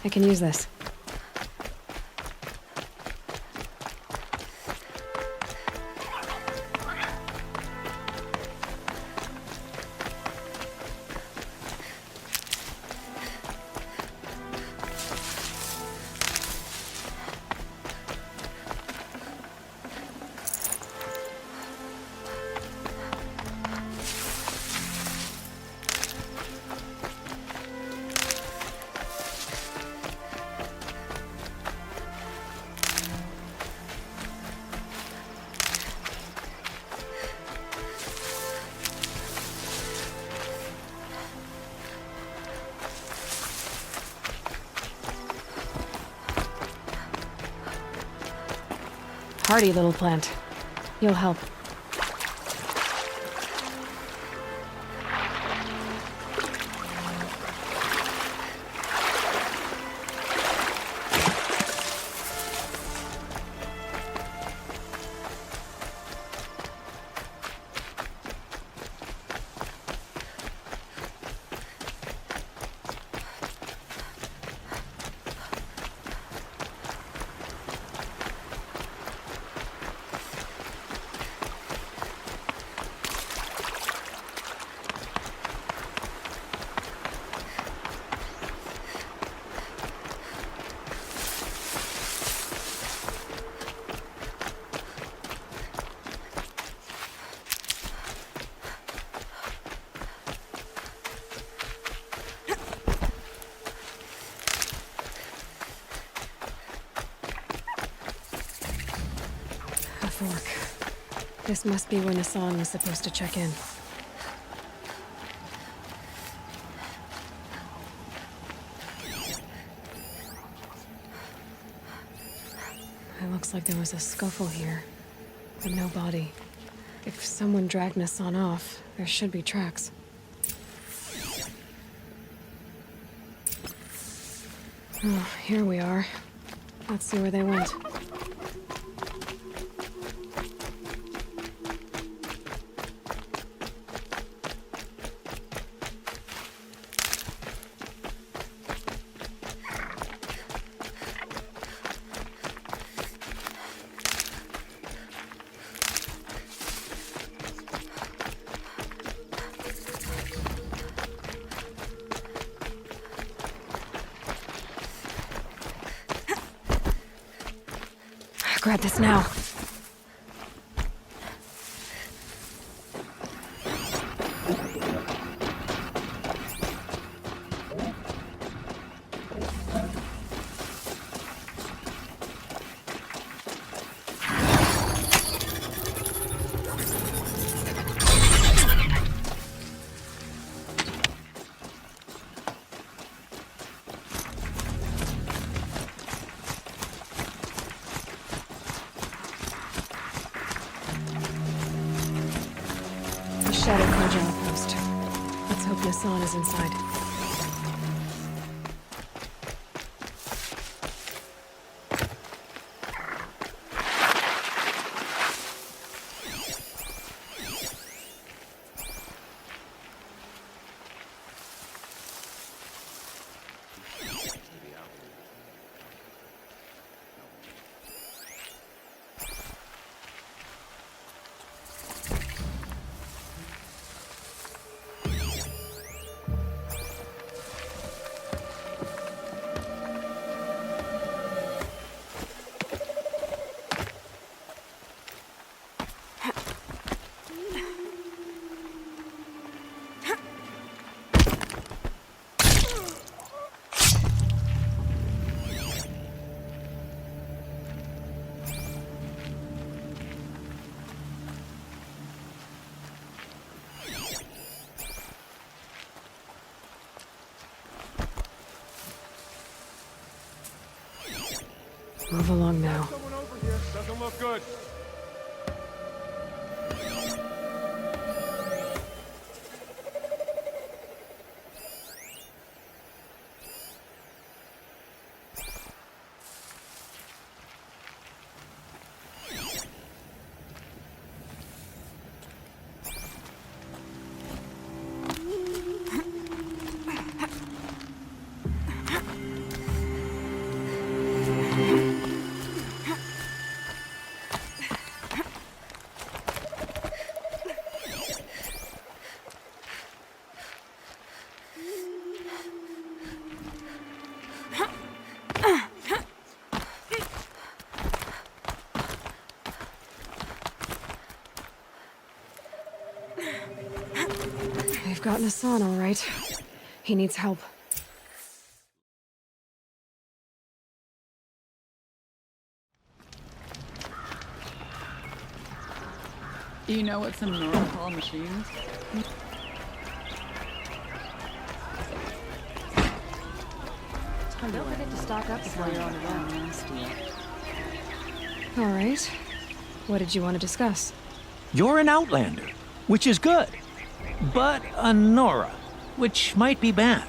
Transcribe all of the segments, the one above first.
I can use this. Hardy little plant. You'll help. Fork. This must be when Hassan was supposed to check in. It looks like there was a scuffle here, but no body. If someone dragged Hassan off, there should be tracks. Oh, here we are. Let's see where they went. Grab this now. Shadow Carja outpost. Let's hope Hassan is inside. Move along now. Someone over here. Doesn't look good. I've gotten Hassan all right. He needs help. Do you know what some Nora call machines? Don't forget to stock up before you're on the road. All right. What did you want to discuss? You're an outlander, which is good. But a Nora, which might be bad.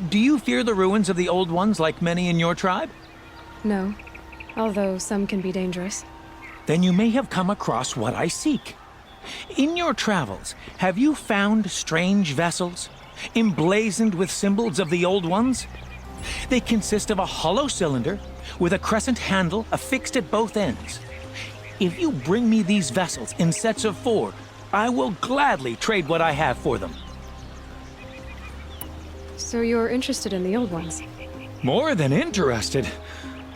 Do you fear the ruins of the old ones like many in your tribe? No. Although some can be dangerous. Then you may have come across what I seek. In your travels, have you found strange vessels, emblazoned with symbols of the old ones? They consist of a hollow cylinder with a crescent handle affixed at both ends. If you bring me these vessels in sets of 4, I will gladly trade what I have for them. So you're interested in the old ones? More than interested.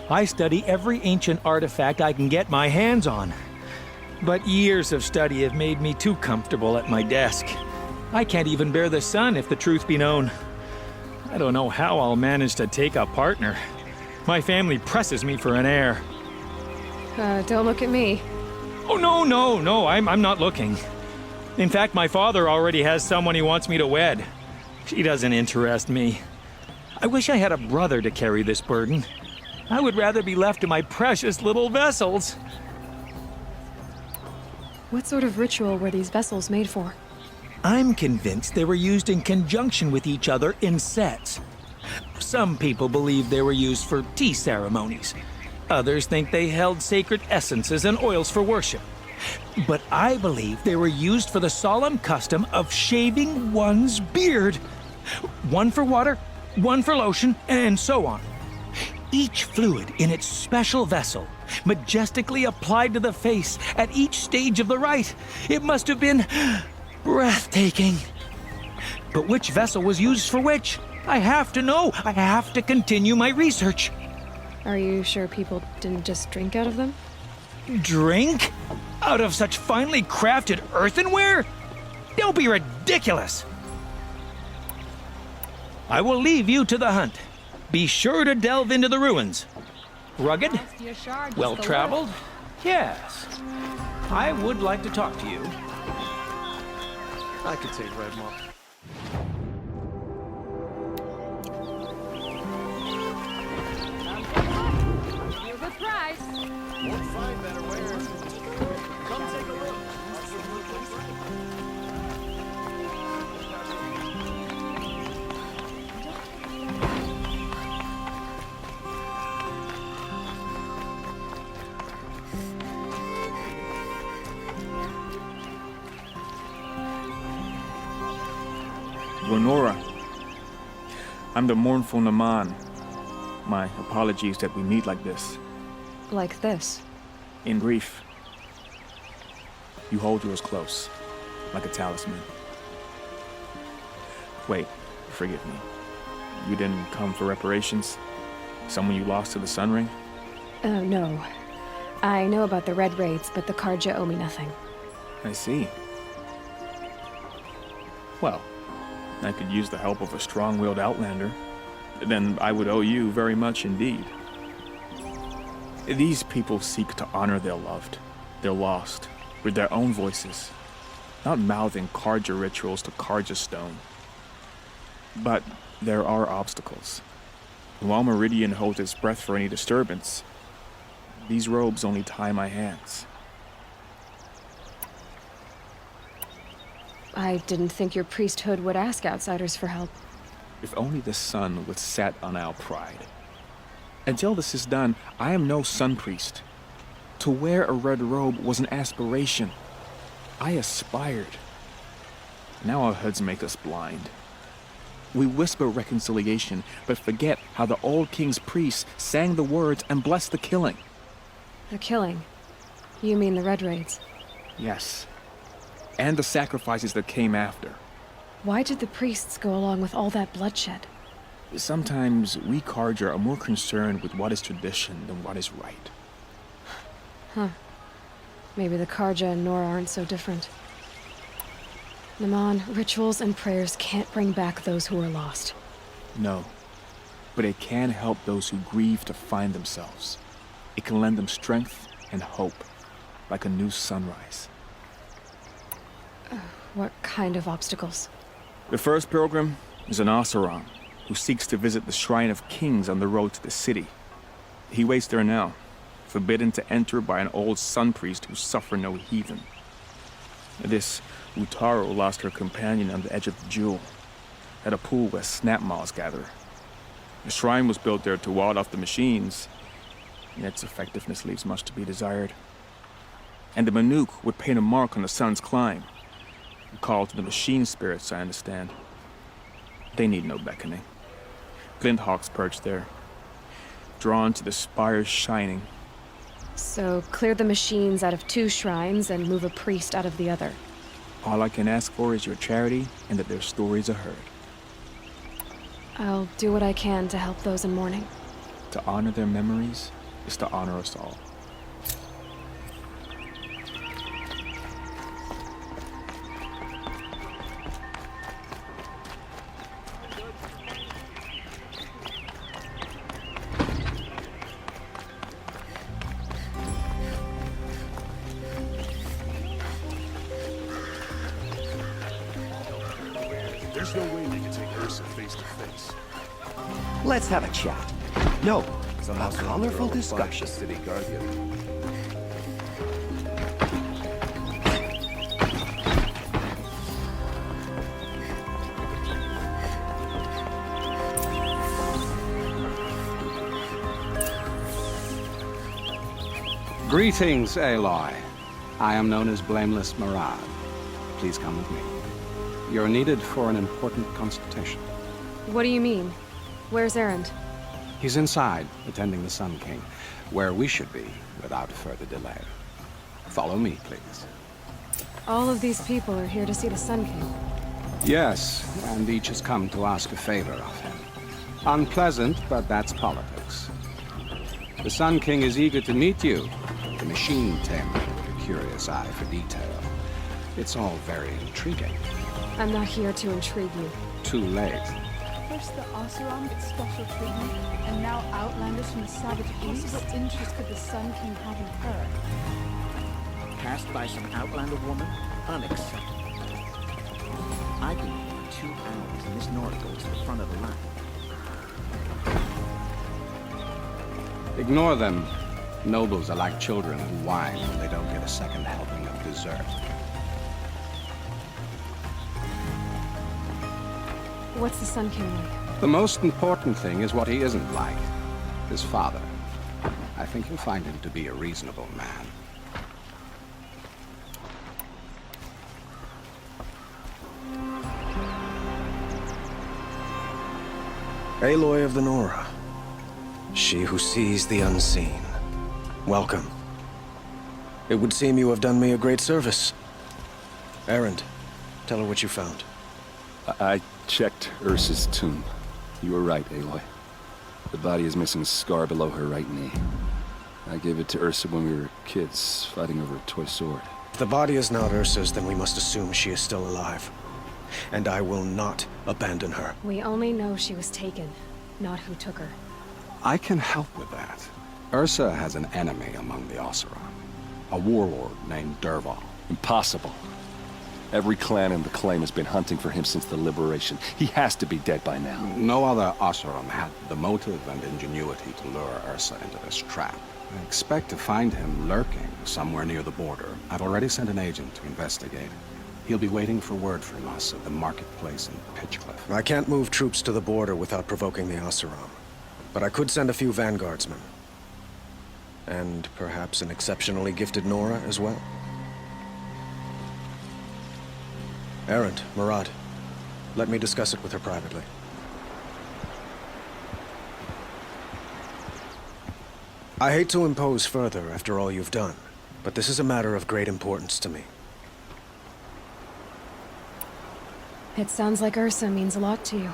I study every ancient artifact I can get my hands on. But years of study have made me too comfortable at my desk. I can't even bear the sun, if the truth be known. I don't know how I'll manage to take a partner. My family presses me for an heir. Don't look at me. Oh, no, I'm not looking. In fact, my father already has someone he wants me to wed. She doesn't interest me. I wish I had a brother to carry this burden. I would rather be left to my precious little vessels. What sort of ritual were these vessels made for? I'm convinced they were used in conjunction with each other in sets. Some people believe they were used for tea ceremonies. Others think they held sacred essences and oils for worship. But I believe they were used for the solemn custom of shaving one's beard. One for water, one for lotion, and so on. Each fluid in its special vessel, majestically applied to the face at each stage of the rite. It must have been breathtaking. But which vessel was used for which? I have to know. I have to continue my research. Are you sure people didn't just drink out of them? Drink? Out of such finely crafted earthenware? Don't be ridiculous. I will leave you to the hunt. Be sure to delve into the ruins. Rugged? Well-traveled? Yes. I would like to talk to you. I could take Red Moth. Give you a good price. Won't find better wares. Come take a look. Lenora, I'm the mournful Naman. My apologies that we meet like this. Like this? In grief, you hold yours close, like a talisman. Wait, forgive me. You didn't come for reparations? Someone you lost to the Sun Ring? No. I know about the Red Raids, but the Karja owe me nothing. I see. Well, I could use the help of a strong-willed outlander. Then I would owe you very much indeed. These people seek to honor their loved, their lost, with their own voices, not mouthing Karja rituals to Karja stone. But there are obstacles. While Meridian holds its breath for any disturbance, these robes only tie my hands. I didn't think your priesthood would ask outsiders for help. If only the sun would set on our pride. Until this is done, I am no sun priest. To wear a red robe was an aspiration. I aspired. Now our hoods make us blind. We whisper reconciliation, but forget how the old king's priests sang the words and blessed the killing. The killing? You mean the Red Raids? Yes. And the sacrifices that came after. Why did the priests go along with all that bloodshed? Sometimes we Karja are more concerned with what is tradition than what is right. Huh. Maybe the Karja and Nora aren't so different. Naman, rituals and prayers can't bring back those who are lost. No. But it can help those who grieve to find themselves. It can lend them strength and hope, like a new sunrise. What kind of obstacles? The first pilgrim is an Oseram who seeks to visit the Shrine of Kings on the road to the city. He waits there now, forbidden to enter by an old sun priest who suffer no heathen. This Utaro lost her companion on the edge of the Jewel, at a pool where snap moths gather. The shrine was built there to ward off the machines, and its effectiveness leaves much to be desired. And the Manuk would paint a mark on the sun's climb, a call to the machine spirits, I understand. They need no beckoning. Glint hawks perch there, drawn to the spires shining. So, clear the machines out of 2 shrines and move a priest out of the other. All I can ask for is your charity and that their stories are heard. I'll do what I can to help those in mourning. To honor their memories is to honor us all. There's no way they can take Ersa face to face. Let's have a chat. No, a colorful discussion. City Guardian. Greetings, Aloy. I am known as Blameless Murad. Please come with me. You're needed for an important consultation. What do you mean? Where's Erend? He's inside, attending the Sun King, where we should be without further delay. Follow me, please. All of these people are here to see the Sun King. Yes, and each has come to ask a favor of him. Unpleasant, but that's politics. The Sun King is eager to meet you, the machine tamer with a curious eye for detail. It's all very intriguing. I'm not here to intrigue you. Too late. First the Oseram get special treatment, and now outlanders from the savage east. What interest could the Sun King have in her? Passed by some outlander woman? Unacceptable. I've been here 2 hours, and this Nora goes to the front of the line. Ignore them. Nobles are like children who whine when they don't get a second helping of dessert. What's the Sun King like? The most important thing is what he isn't like. His father. I think you'll find him to be a reasonable man. Aloy of the Nora. She who sees the unseen. Welcome. It would seem you have done me a great service. Erend, tell her what you found. I checked Ersa's tomb. You were right, Aloy. The body is missing a scar below her right knee. I gave it to Ersa when we were kids, fighting over a toy sword. If the body is not Ursa's, then we must assume she is still alive. And I will not abandon her. We only know she was taken, not who took her. I can help with that. Ersa has an enemy among the Oseram. A warlord named Dervahl. Impossible. Every clan in the claim has been hunting for him since the liberation. He has to be dead by now. No other Oseram had the motive and ingenuity to lure Ersa into this trap. I expect to find him lurking somewhere near the border. I've already sent an agent to investigate. He'll be waiting for word from us at the marketplace in Pitchcliff. I can't move troops to the border without provoking the Oseram. But I could send a few vanguardsmen. And perhaps an exceptionally gifted Nora as well. Erend, Murad, let me discuss it with her privately. I hate to impose further after all you've done, but this is a matter of great importance to me. It sounds like Ersa means a lot to you.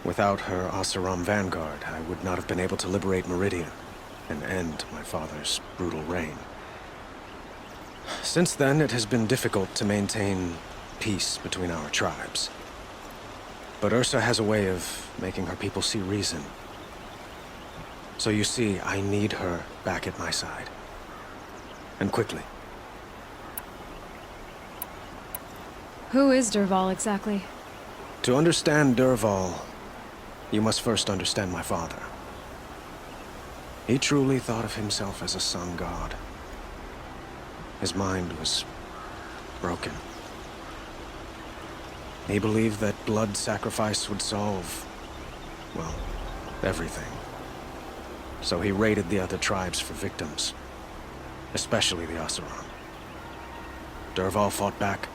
Without her Oseram vanguard, I would not have been able to liberate Meridian and end my father's brutal reign. Since then, it has been difficult to maintain peace between our tribes. But Ersa has a way of making her people see reason. So you see, I need her back at my side. And quickly. Who is Dervahl exactly? To understand Dervahl, you must first understand my father. He truly thought of himself as a sun god. His mind was broken. He believed that blood sacrifice would solve, well, everything. So he raided the other tribes for victims, especially the Oseram. Dervahl fought back.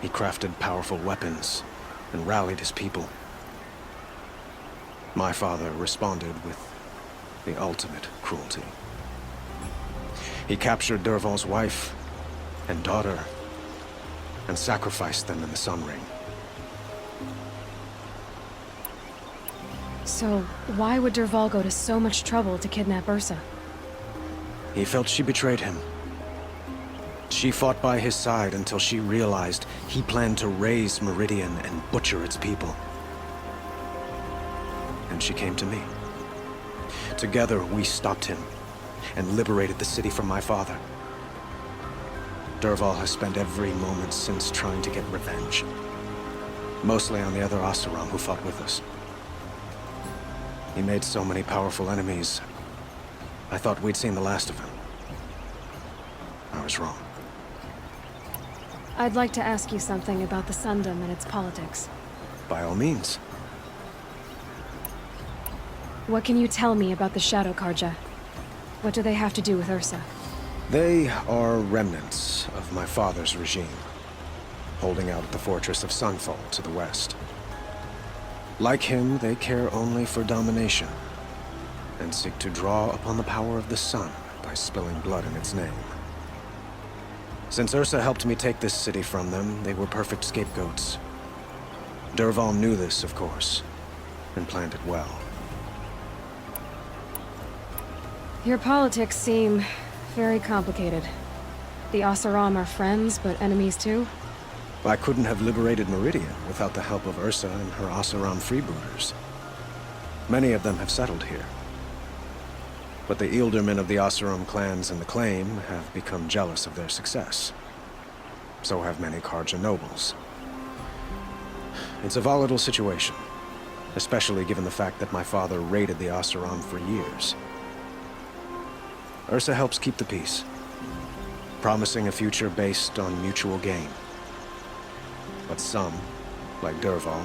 He crafted powerful weapons and rallied his people. My father responded with the ultimate cruelty. He captured Dervahl's wife and daughter and sacrificed them in the Sun Ring. So, why would Dervahl go to so much trouble to kidnap Ersa? He felt she betrayed him. She fought by his side until she realized he planned to raise Meridian and butcher its people. And she came to me. Together, we stopped him and liberated the city from my father. Dervahl has spent every moment since trying to get revenge. Mostly on the other Oseram who fought with us. He made so many powerful enemies, I thought we'd seen the last of him. I was wrong. I'd like to ask you something about the Sundom and its politics. By all means. What can you tell me about the Shadow Karja? What do they have to do with Ersa? They are remnants of my father's regime, holding out at the fortress of Sunfall to the west. Like him, they care only for domination, and seek to draw upon the power of the sun by spilling blood in its name. Since Ersa helped me take this city from them, they were perfect scapegoats. Dervahl knew this, of course, and planned it well. Your politics seem very complicated. The Oseram are friends, but enemies too? I couldn't have liberated Meridian without the help of Ersa and her Oseram freebooters. Many of them have settled here. But the Ealdormen of the Oseram clans in the Claim have become jealous of their success. So have many Karja nobles. It's a volatile situation, especially given the fact that my father raided the Oseram for years. Ersa helps keep the peace, promising a future based on mutual gain. But some, like Dervahl,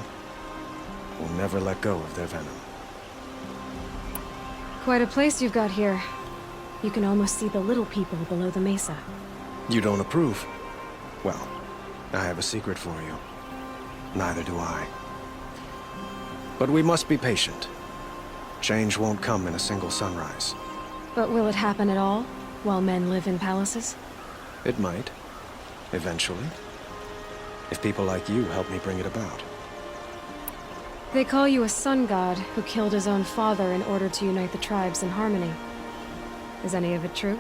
will never let go of their venom. Quite a place you've got here. You can almost see the little people below the mesa. You don't approve? Well, I have a secret for you. Neither do I. But we must be patient. Change won't come in a single sunrise. But will it happen at all, while men live in palaces? It might. Eventually. If people like you help me bring it about. They call you a sun god who killed his own father in order to unite the tribes in harmony. Is any of it true?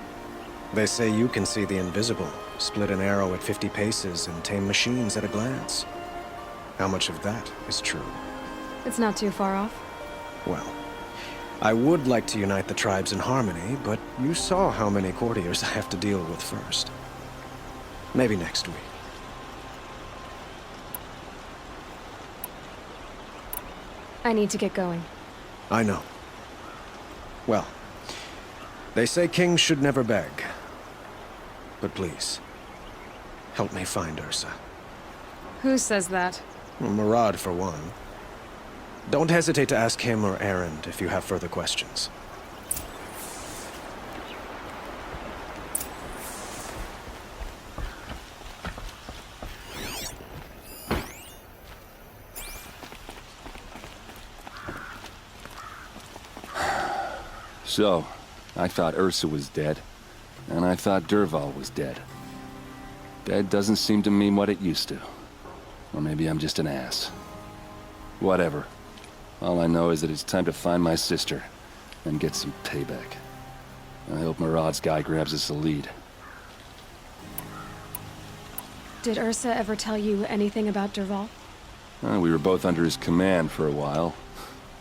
They say you can see the invisible, split an arrow at 50 paces, and tame machines at a glance. How much of that is true? It's not too far off. Well, I would like to unite the tribes in harmony, but you saw how many courtiers I have to deal with first. Maybe next week. I need to get going. I know. Well, they say kings should never beg. But please, help me find Ersa. Who says that? Murad, for one. Don't hesitate to ask him or Erend if you have further questions. So, I thought Ersa was dead, and I thought Dervahl was dead. Dead doesn't seem to mean what it used to. Or maybe I'm just an ass. Whatever. All I know is that it's time to find my sister and get some payback. I hope Murad's guy grabs us a lead. Did Ersa ever tell you anything about Dervahl? We were both under his command for a while.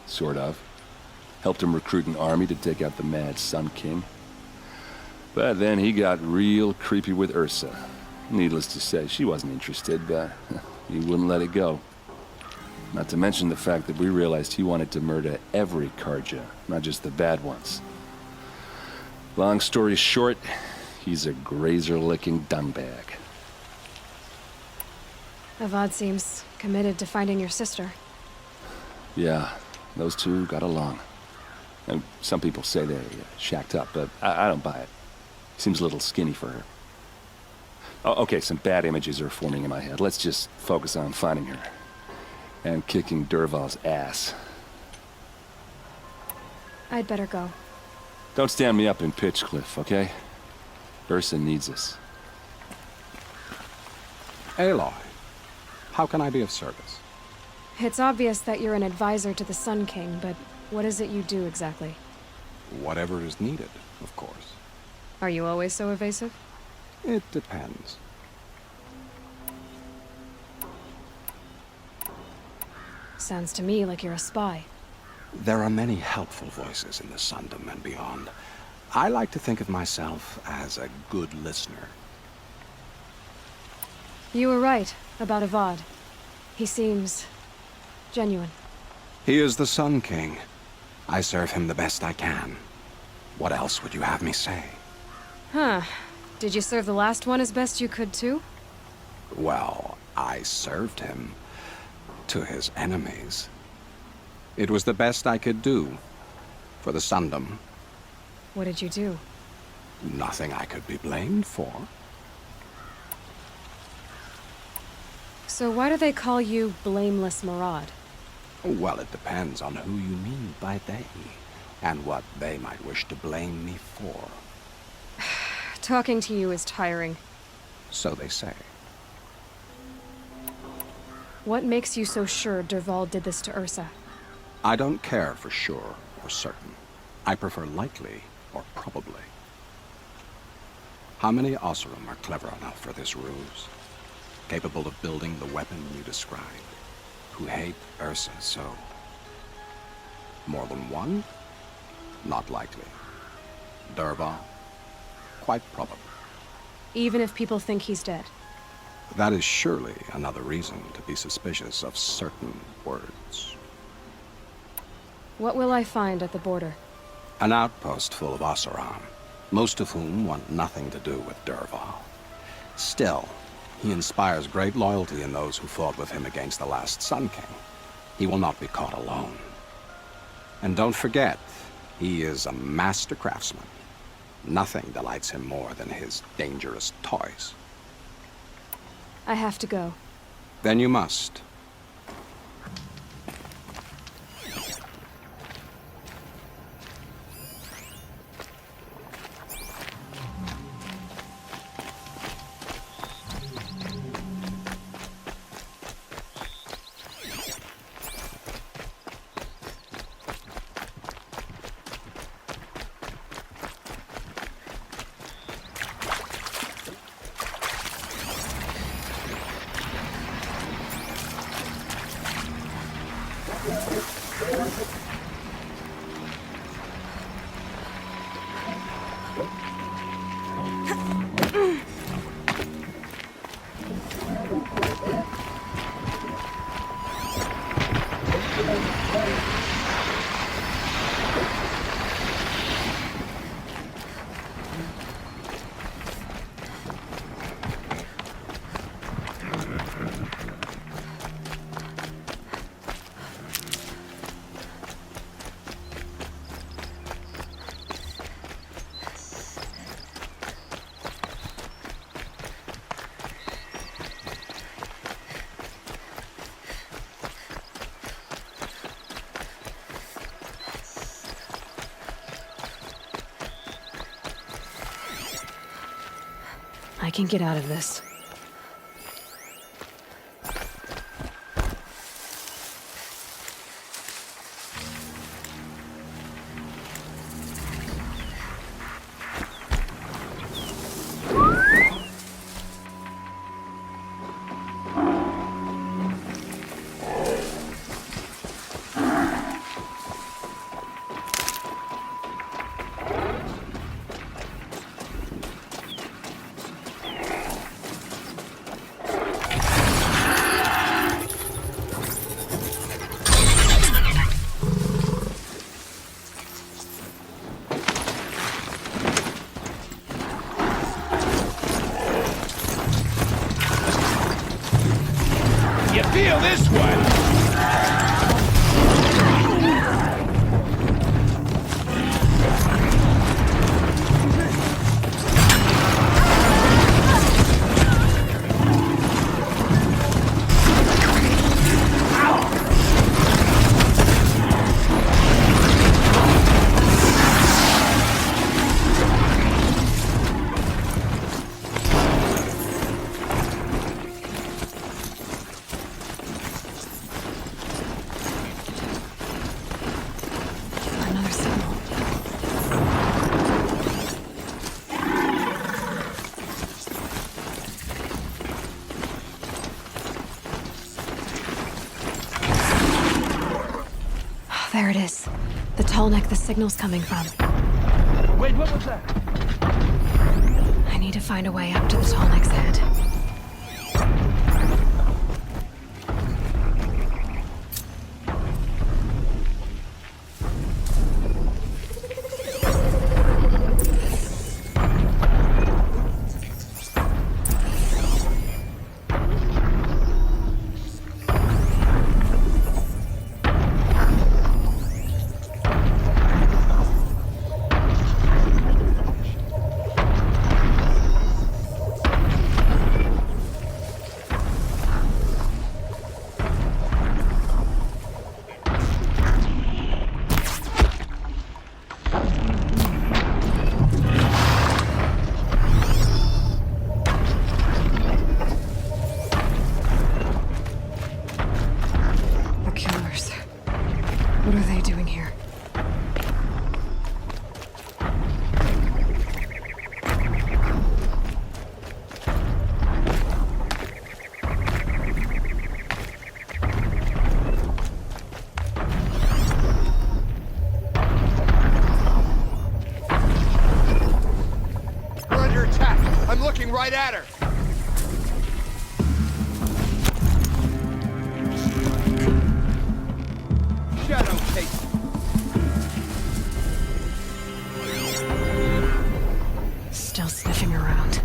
Sort of. Helped him recruit an army to take out the mad Sun King. But then he got real creepy with Ersa. Needless to say, she wasn't interested, but he wouldn't let it go. Not to mention the fact that we realized he wanted to murder every Karja, not just the bad ones. Long story short, he's a grazer-licking dungbag. Avad seems committed to finding your sister. Yeah, those two got along. And some people say they're shacked up, but I don't buy it. Seems a little skinny for her. Oh, okay, some bad images are forming in my head. Let's just focus on finding her. And kicking Dervahl's ass. I'd better go. Don't stand me up in Pitchcliff, okay? Ersa needs us. Aloy, how can I be of service? It's obvious that you're an advisor to the Sun King, but what is it you do exactly? Whatever is needed, of course. Are you always so evasive? It depends. Sounds to me like you're a spy. There are many helpful voices in the Sundom and beyond. I like to think of myself as a good listener. You were right about Avad. He seems genuine. He is the Sun King. I serve him the best I can. What else would you have me say? Huh. Did you serve the last one as best you could, too? Well, I served him to his enemies. It was the best I could do for the Sundom. What did you do? Nothing I could be blamed for. So why do they call you Blameless Maraud? Well, it depends on who you mean by they, and what they might wish to blame me for. Talking to you is tiring. So they say. What makes you so sure Dervahl did this to Ersa? I don't care for sure or certain. I prefer likely or probably. How many Oseram are clever enough for this ruse? Capable of building the weapon you described? Who hate Ersa so? More than one? Not likely. Dervahl? Quite probable. Even if people think he's dead? That is surely another reason to be suspicious of certain words. What will I find at the border? An outpost full of Oseram, most of whom want nothing to do with Dervahl. Still, he inspires great loyalty in those who fought with him against the last Sun King. He will not be caught alone. And don't forget, he is a master craftsman. Nothing delights him more than his dangerous toys. I have to go. Then you must. I can get out of this. feel this one! Another signal. Oh, there it is. The tall neck the signal's coming from. Wait, what was that? I need to find a way up to the tall neck's head. What are they doing here? We're under attack. I'm looking right at her. Shadow take. Still sniffing around.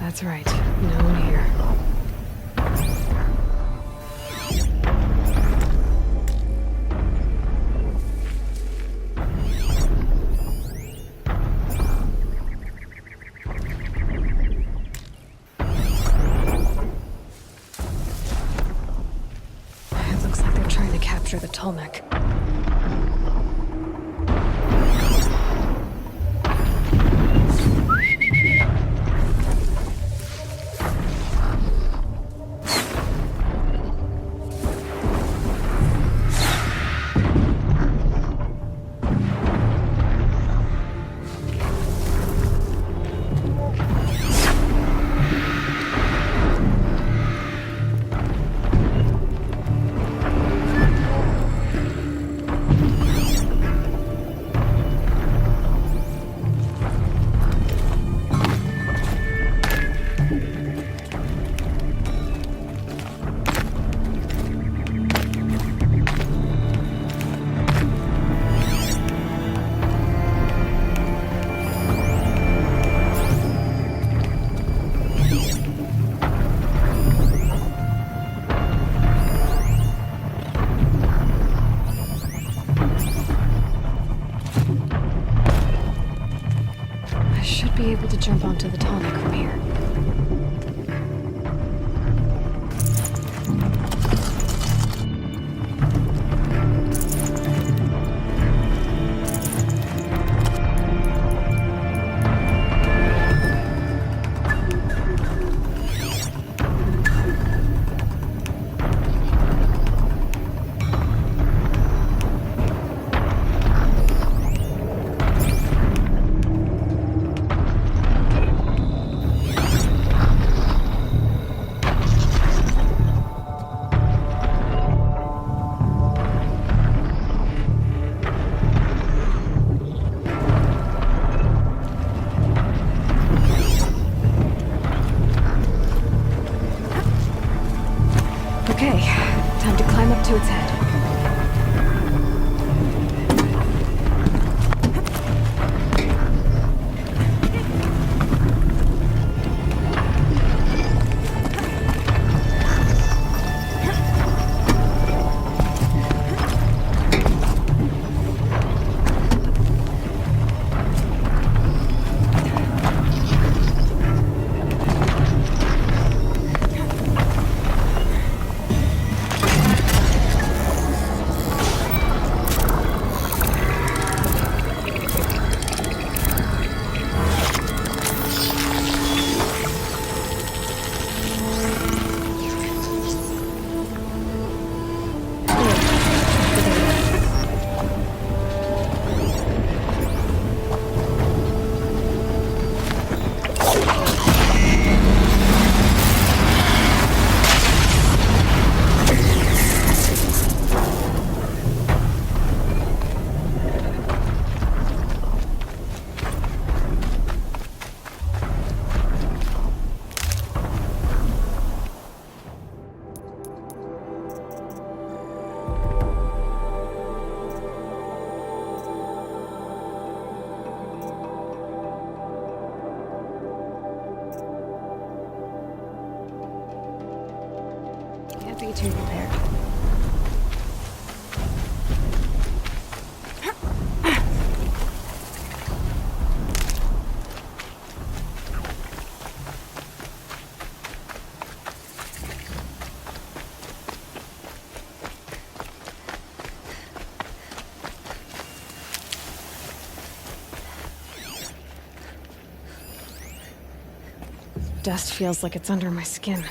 That's right. No one here. It looks like they're trying to capture the Tolmec. Be able to jump onto the Tolmec from here. Okay, time to climb up to its head. Can't be too prepared. Dust feels like it's under my skin.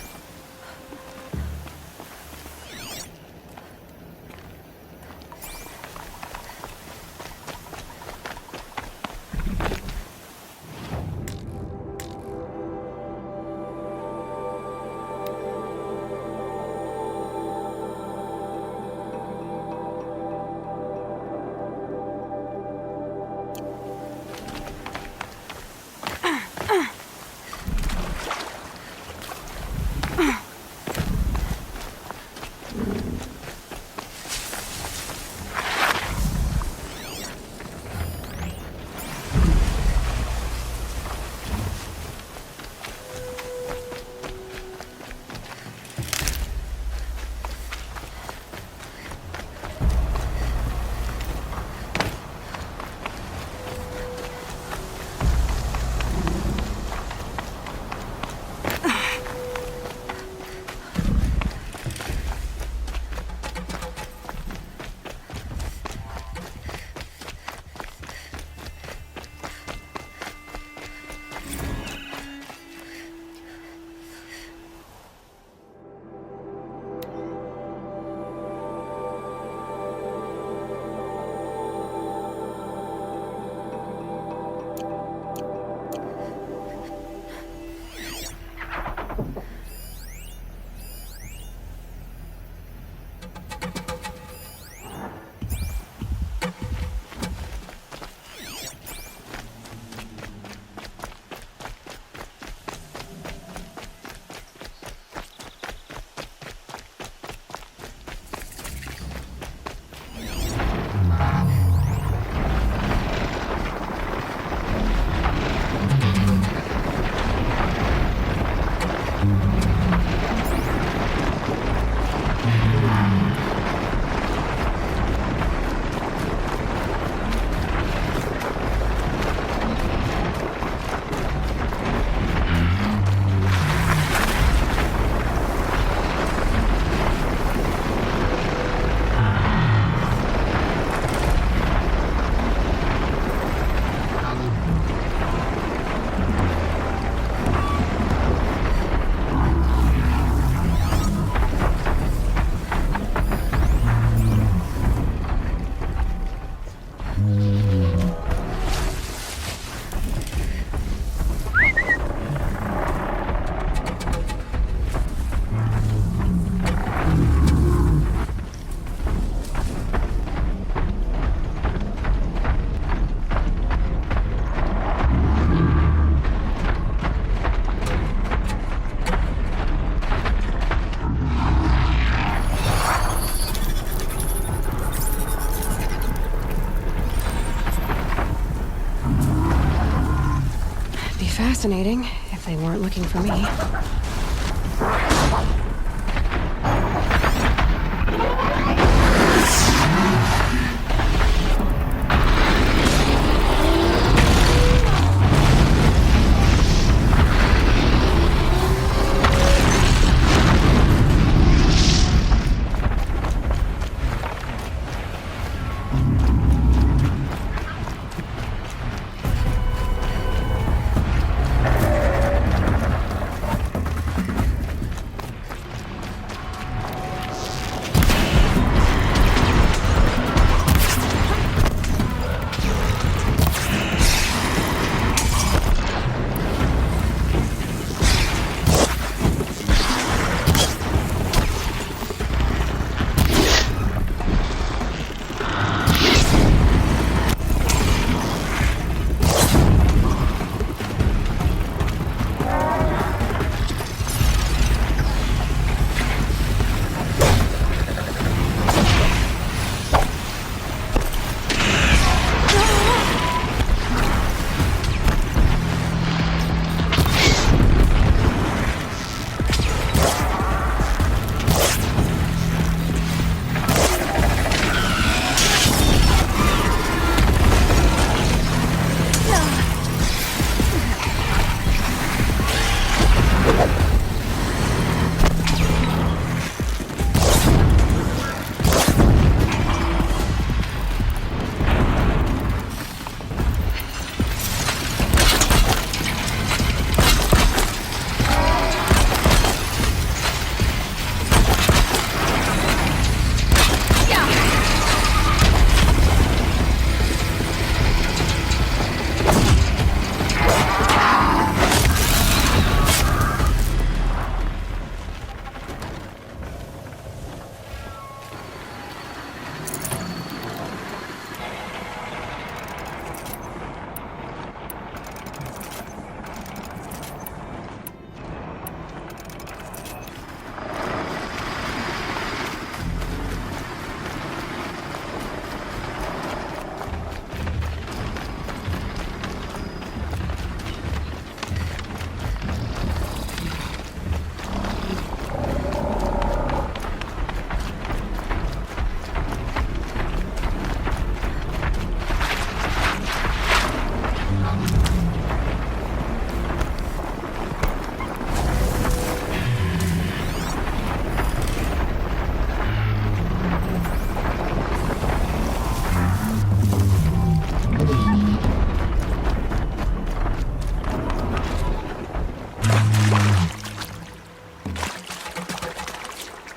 fascinating, if they weren't looking for me.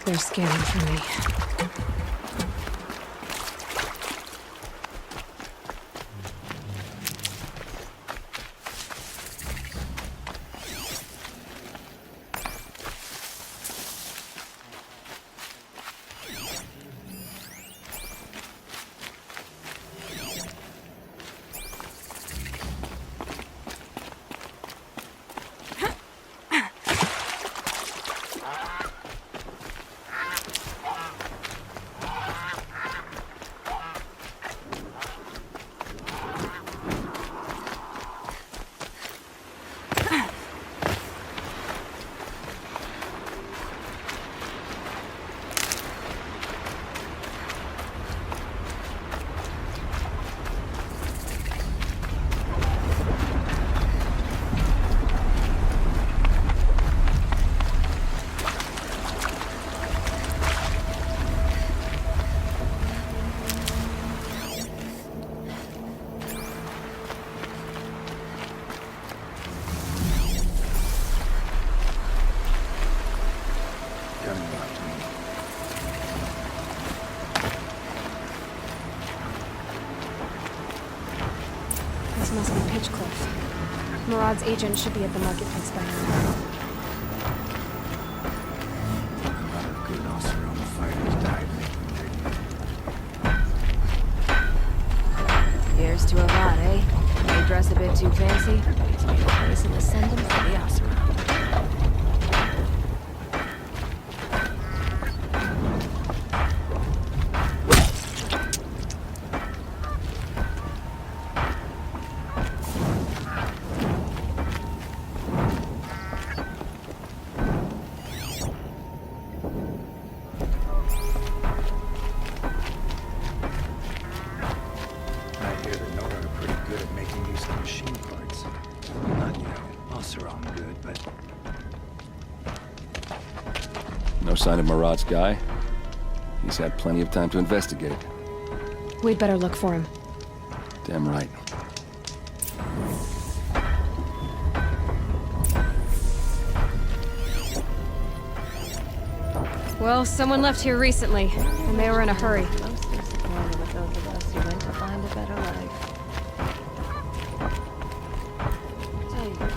They're scanning for me. This must be Pitchcliff. Murad's agent should be at the marketplace by now. A lot of good Oseram fighters died making their Here's to Avad, eh? They dress a bit too fancy, but he's made a place in Ascendant for the Oseram. sign of Murad's guy? He's had plenty of time to investigate. We'd better look for him. Damn right. Well, someone left here recently, and they were in a hurry. Most disappointed with those of us who went to find a better life. Tell you what.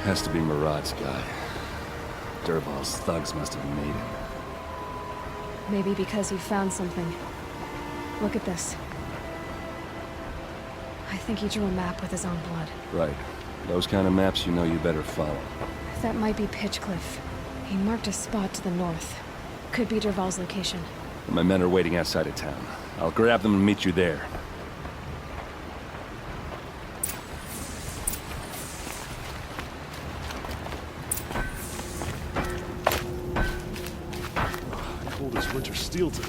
Has to be Murad's guy. Dervahl's thugs must have made him. Maybe because he found something. Look at this. I think he drew a map with his own blood. Right. Those kind of maps you know you better follow. That might be Pitchcliff. He marked a spot to the north. Could be Dervahl's location. My men are waiting outside of town. I'll grab them and meet you there. Cold as winter steel today.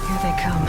Here they come.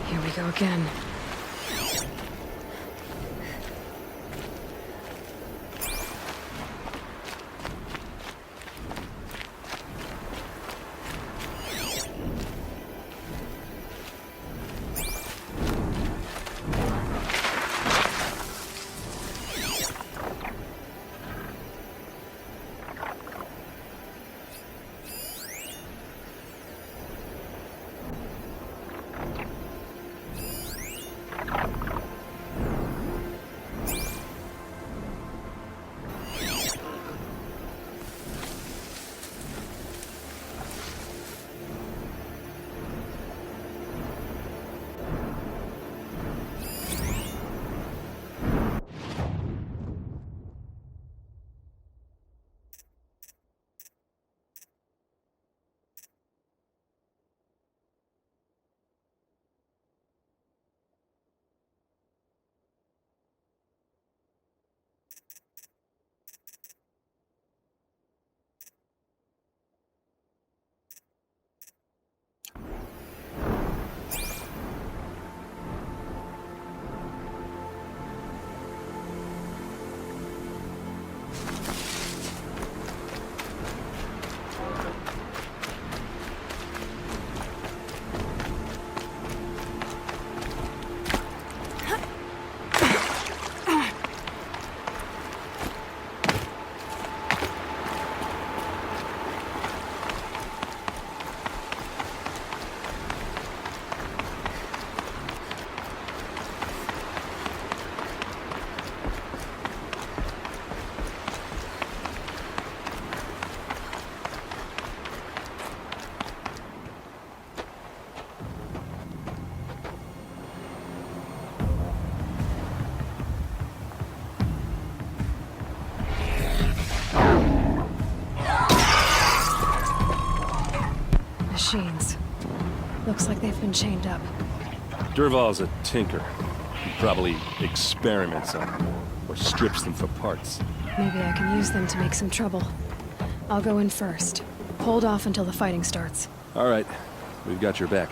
Here we go again. machines. Looks like they've been chained up. Durval's a tinker. He probably experiments on them, or strips them for parts. Maybe I can use them to make some trouble. I'll go in first. Hold off until the fighting starts. All right, we've got your back.